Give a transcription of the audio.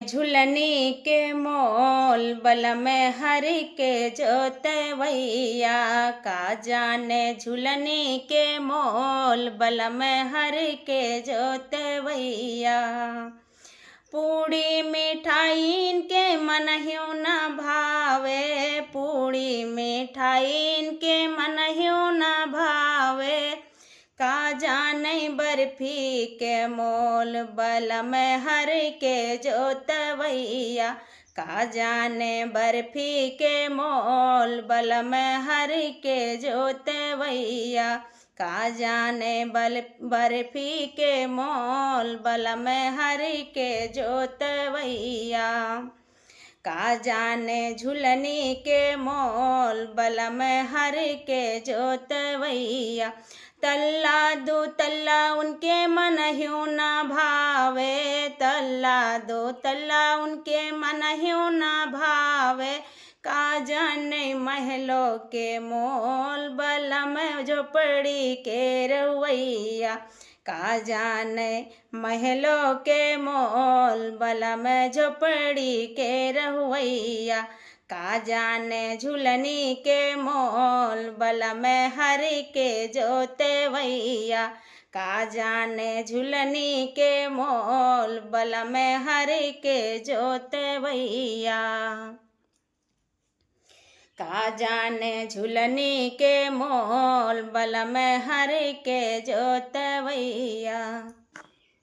झूलनी के मोल बल में हरि के जोतवैया। का जाने झूलनी के मोल बल में हरि के जोतवैया। पूड़ी मिठाइन के मनहियो न भावे, पूड़ी मिठाइन के मनहियो न भावे। का जाने बर्फी के मोल बल में हरि के जोतवैया। का जाने बर्फी के मोल बल में हरि के जोतवैया। का जाने बर्फी के मोल बल में हरि के जोतवैया। का जाने झूलनी के मोल बल में हरि के जोतवैया। तल्ला दो तल्ला उनके मनहियो न भावे, तल्ला दो तल्ला उनके मनहियो न भावे। का जाने महलों के मोल बल में झोपड़ी के रवैया। का जाने महलों के मोल बल में झोपड़ी के रवैया। का जाने झूलनी के मोल बल में हरि के जोतवैया। का जाने झूलनी के मोल बल में हरि के जोतवैया। का जाने झूलनी के मोल बल में हरि के जोतवैया।